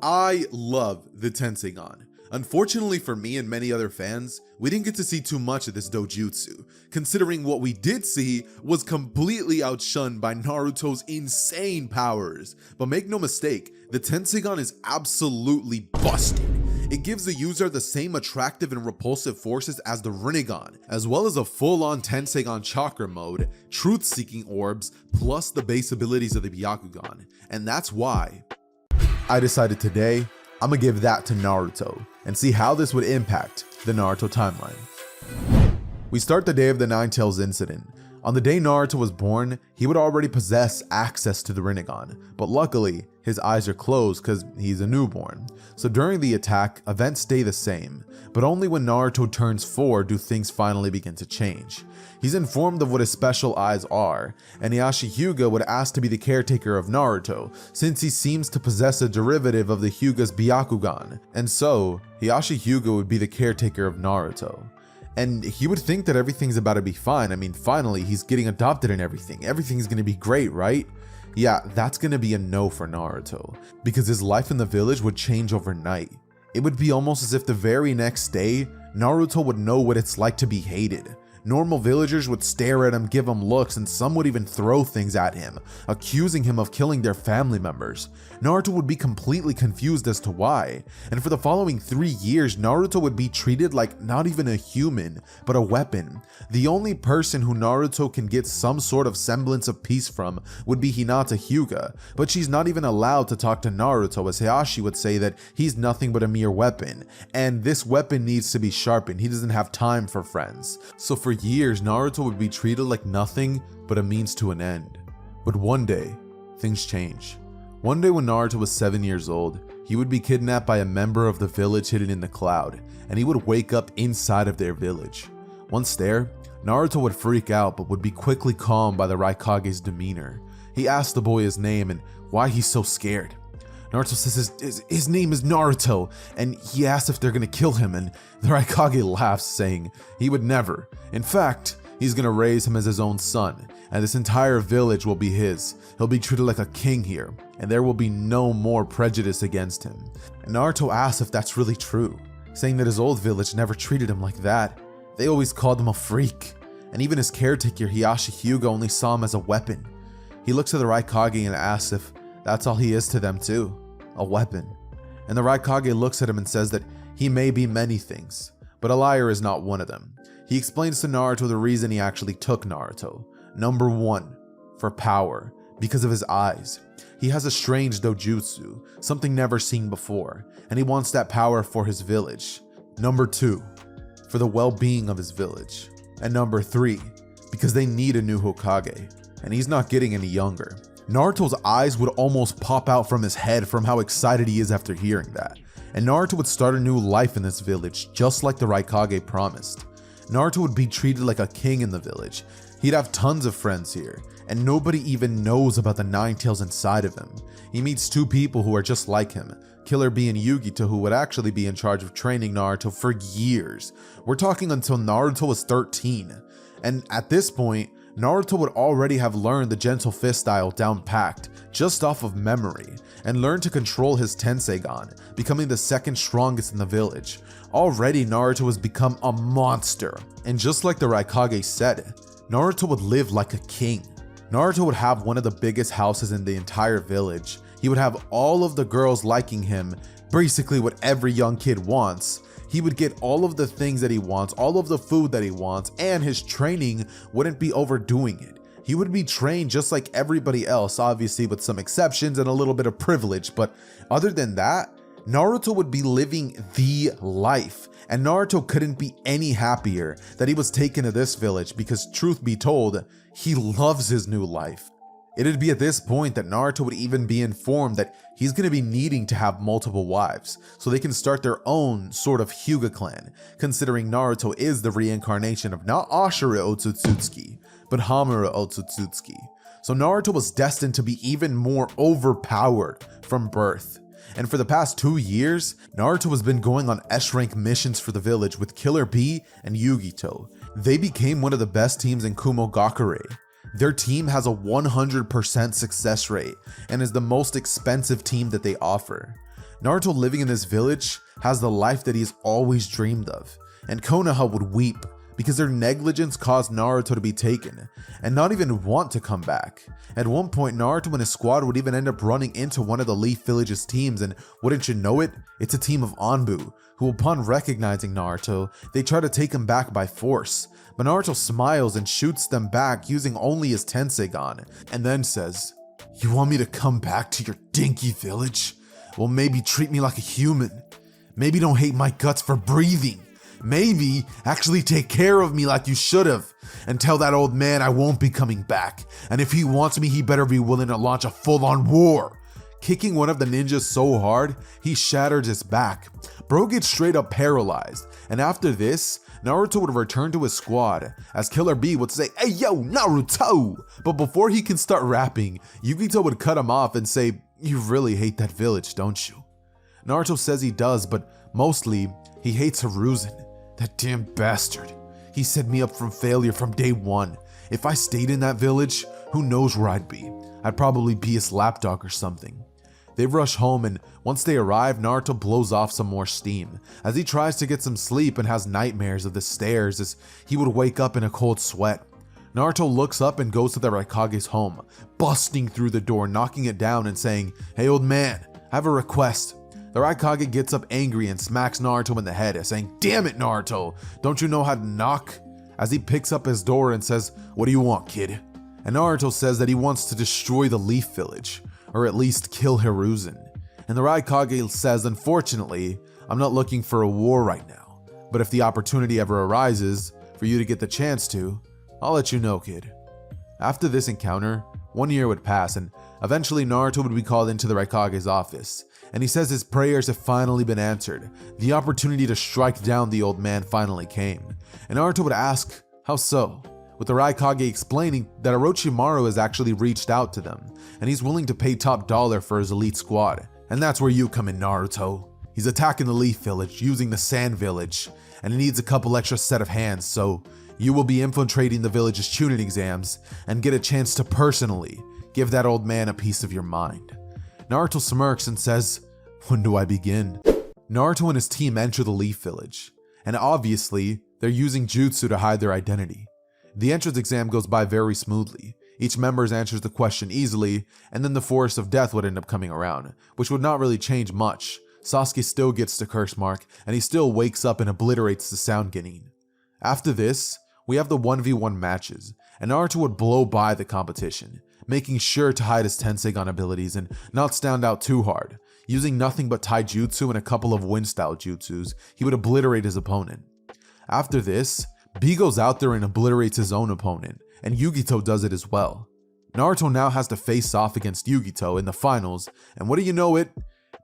I love the Tensigan. Unfortunately for me and many other fans, we didn't get to see too much of this dojutsu, considering what we did see was completely outshunned by Naruto's insane powers. But make no mistake, the Tensigan is absolutely busted. It gives the user the same attractive and repulsive forces as the Rinnegan, as well as a full-on Tensigan chakra mode, truth-seeking orbs, plus the base abilities of the Byakugan. And that's why I decided today, I'm gonna give that to Naruto and see how this would impact the Naruto timeline. We start the day of the Nine Tails incident. On the day Naruto was born, he would already possess access to the Rinnegan, but luckily, his eyes are closed because he's a newborn. So during the attack, events stay the same, but only when Naruto turns 4 do things finally begin to change. He's informed of what his special eyes are, and Heihachi Hyuga would ask to be the caretaker of Naruto, since he seems to possess a derivative of the Hyuga's Byakugan, and so, Heihachi Hyuga would be the caretaker of Naruto. And he would think that everything's about to be fine. I mean, finally, he's getting adopted and everything. Everything's gonna be great, right? Yeah, that's gonna be a no for Naruto, because his life in the village would change overnight. It would be almost as if the very next day, Naruto would know what it's like to be hated. Normal villagers would stare at him, give him looks, and some would even throw things at him, accusing him of killing their family members. Naruto would be completely confused as to why, and for the following 3 years, Naruto would be treated like not even a human, but a weapon. The only person who Naruto can get some sort of semblance of peace from would be Hinata Hyuga, but she's not even allowed to talk to Naruto, as Heihachi would say that he's nothing but a mere weapon, and this weapon needs to be sharpened. He doesn't have time for friends. So for years, Naruto would be treated like nothing but a means to an end. But one day, things change. One day when Naruto was 7 years old, he would be kidnapped by a member of the village hidden in the cloud, and he would wake up inside of their village. Once there, Naruto would freak out but would be quickly calmed by the Raikage's demeanor. He asked the boy his name and why he's so scared. Naruto says his name is Naruto, and he asks if they're gonna kill him, and the Raikage laughs, saying he would never. In fact, he's gonna raise him as his own son, and this entire village will be his. He'll be treated like a king here, and there will be no more prejudice against him. And Naruto asks if that's really true, saying that his old village never treated him like that. They always called him a freak, and even his caretaker Heihachi Hyuga only saw him as a weapon. He looks at the Raikage and asks if that's all he is to them too. A weapon. And the Raikage looks at him and says that he may be many things, but a liar is not one of them. He explains to Naruto the reason he actually took Naruto. Number 1, for power, because of his eyes. He has a strange dojutsu, something never seen before, and he wants that power for his village. Number 2, for the well-being of his village. And number 3, because they need a new Hokage, and he's not getting any younger. Naruto's eyes would almost pop out from his head from how excited he is after hearing that. And Naruto would start a new life in this village, just like the Raikage promised. Naruto would be treated like a king in the village. He'd have tons of friends here, and nobody even knows about the Nine Tails inside of him. He meets 2 people who are just like him, Killer Bee and Yugito, who would actually be in charge of training Naruto for years. We're talking until Naruto was 13. And at this point, Naruto would already have learned the gentle fist style down packed, just off of memory, and learned to control his Tensigan, becoming the 2nd strongest in the village. Already Naruto has become a monster, and just like the Raikage said, Naruto would live like a king. Naruto would have one of the biggest houses in the entire village. He would have all of the girls liking him, basically what every young kid wants. He would get all of the things that he wants, all of the food that he wants, and his training wouldn't be overdoing it. He would be trained just like everybody else, obviously with some exceptions and a little bit of privilege, but other than that, Naruto would be living the life. And Naruto couldn't be any happier that he was taken to this village because, truth be told, he loves his new life. It'd be at this point that Naruto would even be informed that he's going to be needing to have multiple wives so they can start their own sort of Hyuga clan, considering Naruto is the reincarnation of not Ashura Otsutsuki, but Hamura Otsutsuki. So Naruto was destined to be even more overpowered from birth. And for the past 2 years, Naruto has been going on S-rank missions for the village with Killer Bee and Yugito. They became one of the best teams in Kumogakure. Their team has a 100% success rate and is the most expensive team that they offer. Naruto living in this village has the life that he's always dreamed of, and Konoha would weep because their negligence caused Naruto to be taken and not even want to come back. At one point, Naruto and his squad would even end up running into one of the Leaf Village's teams, and wouldn't you know it, it's a team of Anbu, who upon recognizing Naruto, they try to take him back by force. But Naruto smiles and shoots them back using only his Tensigan, and then says, "You want me to come back to your dinky village? Well, maybe treat me like a human. Maybe don't hate my guts for breathing. Maybe actually take care of me like you should have, and tell that old man I won't be coming back, and if he wants me, he better be willing to launch a full-on war." Kicking one of the ninjas so hard, he shatters his back. Bro gets straight up paralyzed, and after this, Naruto would return to his squad, as Killer B would say, "Hey yo, Naruto!" But before he can start rapping, Yugito would cut him off and say, "You really hate that village, don't you?" Naruto says he does, but mostly, he hates Hiruzen. That damn bastard. He set me up from failure from day one. If I stayed in that village, who knows where I'd be? I'd probably be his lapdog or something. They rush home, and once they arrive, Naruto blows off some more steam as he tries to get some sleep and has nightmares of the stairs as he would wake up in a cold sweat. Naruto looks up and goes to the Raikage's home, busting through the door, knocking it down and saying, "Hey old man, I have a request." The Raikage gets up angry and smacks Naruto in the head, saying, "Damn it, Naruto, don't you know how to knock?" As he picks up his door and says, "What do you want, kid?" And Naruto says that he wants to destroy the Leaf Village, or at least kill Hiruzen. And the Raikage says, "Unfortunately, I'm not looking for a war right now, but if the opportunity ever arises for you to get the chance to, I'll let you know, kid." After this encounter, 1 year would pass, and eventually Naruto would be called into the Raikage's office, and he says his prayers have finally been answered. The opportunity to strike down the old man finally came, and Naruto would ask, "How so?" With the Raikage explaining that Orochimaru has actually reached out to them, and he's willing to pay top dollar for his elite squad. And that's where you come in, Naruto. He's attacking the Leaf Village using the Sand Village, and he needs a couple extra set of hands, so you will be infiltrating the village's Chunin exams and get a chance to personally give that old man a piece of your mind. Naruto smirks and says, "When do I begin?" Naruto and his team enter the Leaf Village, and obviously, they're using jutsu to hide their identity. The entrance exam goes by very smoothly. Each member answers the question easily, and then the Forest of Death would end up coming around, which would not really change much. Sasuke still gets the curse mark, and he still wakes up and obliterates the Sound Genin. After this, we have the 1v1 matches, and Naruto would blow by the competition, making sure to hide his Tensigan abilities and not stand out too hard. Using nothing but taijutsu and a couple of wind-style jutsus, he would obliterate his opponent. After this, B goes out there and obliterates his own opponent, and Yugito does it as well. Naruto now has to face off against Yugito in the finals, and what do you know it?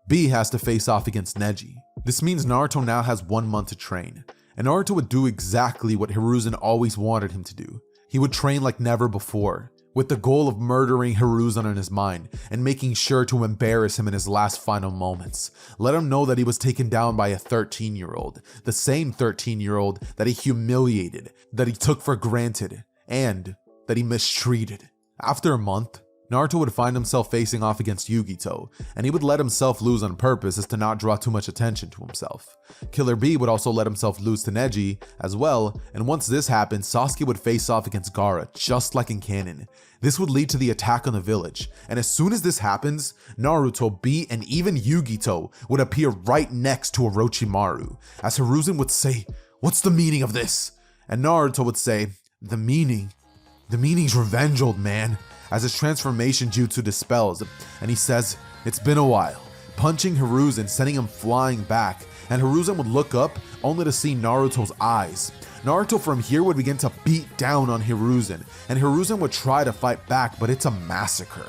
B has to face off against Neji. This means Naruto now has 1 month to train, and Naruto would do exactly what Hiruzen always wanted him to do. He would train like never before, with the goal of murdering Hiruzen in his mind and making sure to embarrass him in his last final moments. Let him know that he was taken down by a 13-year-old, the same 13-year-old that he humiliated, that he took for granted, and that he mistreated. After a month, Naruto would find himself facing off against Yugito, and he would let himself lose on purpose as to not draw too much attention to himself. Killer B would also let himself lose to Neji as well, and once this happened, Sasuke would face off against Gaara, just like in canon. This would lead to the attack on the village, and as soon as this happens, Naruto, B, and even Yugito would appear right next to Orochimaru, as Hiruzen would say, "What's the meaning of this?" And Naruto would say, The meaning's revenge, old man," as his transformation jutsu dispels, and he says, "It's been a while," punching Hiruzen, sending him flying back, and Hiruzen would look up only to see Naruto's eyes. Naruto from here would begin to beat down on Hiruzen, and Hiruzen would try to fight back, but it's a massacre.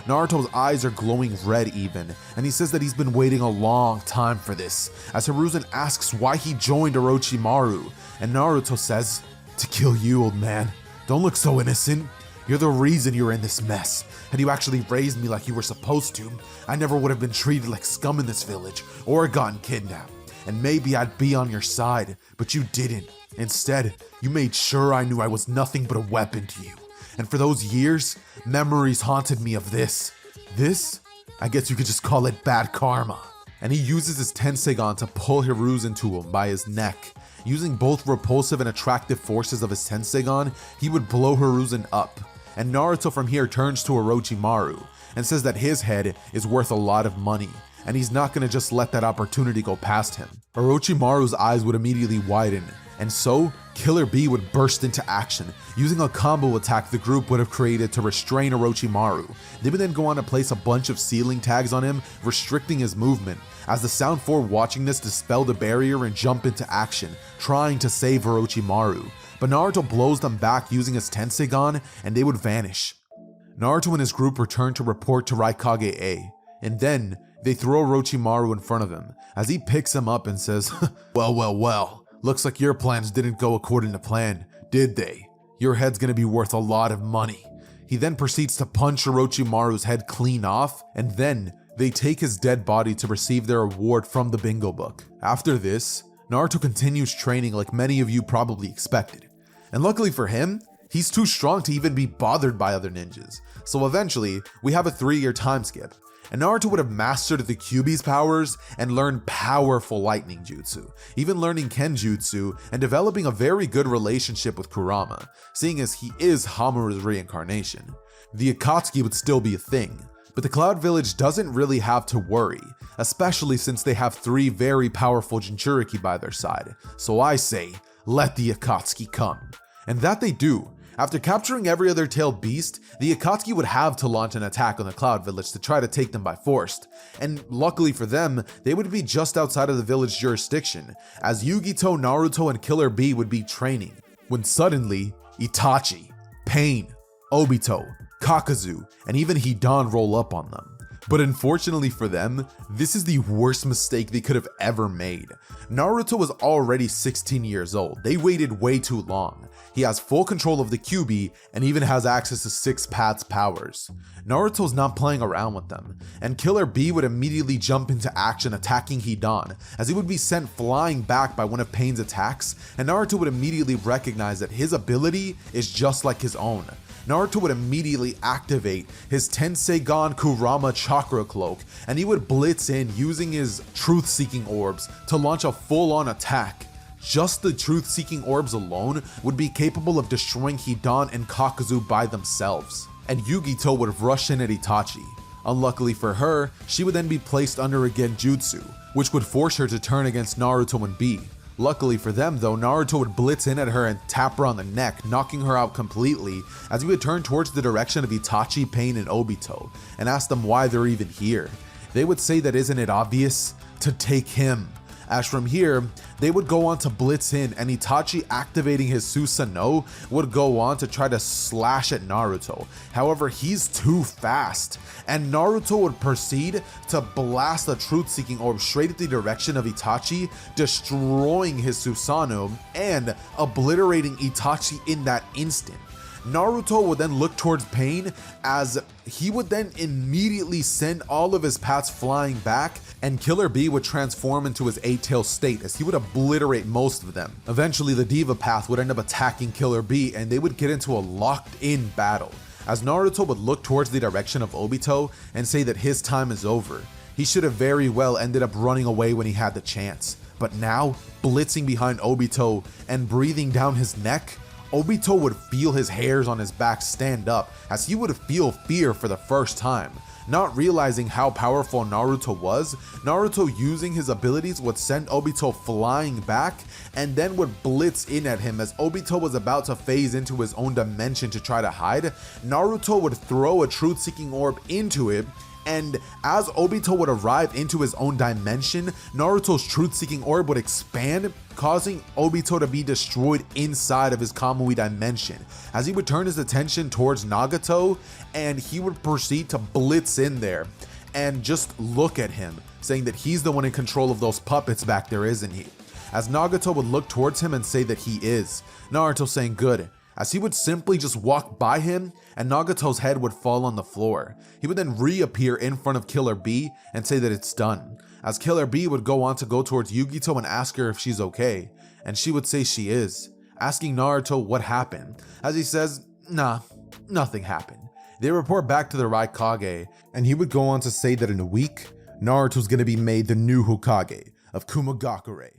Naruto's eyes are glowing red even, and he says that he's been waiting a long time for this, as Hiruzen asks why he joined Orochimaru, and Naruto says, "To kill you, old man. Don't look so innocent. You're the reason you're in this mess. Had you actually raised me like you were supposed to, I never would have been treated like scum in this village or gotten kidnapped. And maybe I'd be on your side, but you didn't. Instead, you made sure I knew I was nothing but a weapon to you. And for those years, memories haunted me of this. This? I guess you could just call it bad karma." and he uses his Tensigan to pull Hiruzen to him by his neck. Using both repulsive and attractive forces of his Tensigan, he would blow Hiruzen up. And Naruto from here turns to Orochimaru and says that his head is worth a lot of money, and he's not gonna just let that opportunity go past him. Orochimaru's eyes would immediately widen, and so Killer Bee would burst into action, using a combo attack the group would have created to restrain Orochimaru. They would then go on to place a bunch of ceiling tags on him, restricting his movement, as the Sound 4 watching this dispel the barrier and jump into action, trying to save Orochimaru. But Naruto blows them back using his Tensigan, and they would vanish. Naruto and his group return to report to Raikage A, and then they throw Orochimaru in front of him, as he picks him up and says, well, looks like your plans didn't go according to plan, did they? Your head's gonna be worth a lot of money. He then proceeds to punch Orochimaru's head clean off, and then they take his dead body to receive their reward from the bingo book. After this, Naruto continues training like many of you probably expected. And luckily for him, he's too strong to even be bothered by other ninjas. So eventually, we have a 3-year time skip, and Naruto would have mastered the Kyuubi's powers and learned powerful lightning jutsu, even learning Kenjutsu and developing a very good relationship with Kurama, seeing as he is Hamuro's reincarnation. The Akatsuki would still be a thing, but the Cloud Village doesn't really have to worry, especially since they have 3 very powerful Jinchuriki by their side. So I say, let the Akatsuki come. And that they do. After capturing every other tailed beast, the Akatsuki would have to launch an attack on the Cloud Village to try to take them by force. And luckily for them, they would be just outside of the village jurisdiction, as Yugito, Naruto, and Killer Bee would be training, when suddenly, Itachi, Pain, Obito, Kakazu, and even Hidan roll up on them. But unfortunately for them, this is the worst mistake they could have ever made. Naruto was already 16 years old. They waited way too long. He has full control of the Kyuubi and even has access to 6 Path's powers. Naruto's not playing around with them, and Killer Bee would immediately jump into action attacking Hidan, as he would be sent flying back by one of Pain's attacks, and Naruto would immediately recognize that his ability is just like his own. Naruto would immediately activate his Tensigan Kurama Chakra Cloak, and he would blitz in using his Truth-Seeking Orbs to launch a full-on attack. Just the Truth-Seeking Orbs alone would be capable of destroying Hidan and Kakazu by themselves, and Yugito would have rushed in at Itachi. Unluckily for her, she would then be placed under a Genjutsu, which would force her to turn against Naruto and Bee. Luckily for them though, Naruto would blitz in at her and tap her on the neck, knocking her out completely, as he would turn towards the direction of Itachi, Pain, and Obito, and ask them why they're even here. They would say that isn't it obvious? To take him. As from here, they would go on to blitz in, and Itachi, activating his Susanoo, would go on to try to slash at Naruto. However, he's too fast, and Naruto would proceed to blast the Truth-Seeking Orb straight at the direction of Itachi, destroying his Susanoo and obliterating Itachi in that instant. Naruto would then look towards Pain, as he would then immediately send all of his paths flying back, and Killer Bee would transform into his 8-tailed state as he would obliterate most of them. Eventually, the Diva Path would end up attacking Killer Bee, and they would get into a locked-in battle, as Naruto would look towards the direction of Obito and say that his time is over. He should have very well ended up running away when he had the chance, but now, blitzing behind Obito and breathing down his neck, Obito would feel his hairs on his back stand up, as he would feel fear for the first time. Not realizing how powerful Naruto was, Naruto using his abilities would send Obito flying back, and then would blitz in at him as Obito was about to phase into his own dimension to try to hide. Naruto would throw a Truth-Seeking Orb into it, and as Obito would arrive into his own dimension, Naruto's Truth-Seeking Orb would expand, causing Obito to be destroyed inside of his Kamui dimension, as he would turn his attention towards Nagato, and he would proceed to blitz in there and just look at him, saying that he's the one in control of those puppets back there, isn't he? As Nagato would look towards him and say that he is, Naruto saying good, as he would simply just walk by him and Nagato's head would fall on the floor. He would then reappear in front of Killer Bee and say that it's done, as Killer Bee would go on to go towards Yugito and ask her if she's okay, and she would say she is, asking Naruto what happened, as he says, nah, nothing happened. They report back to the Raikage, and he would go on to say that in a week, Naruto's gonna be made the new Hokage of Kumagakure.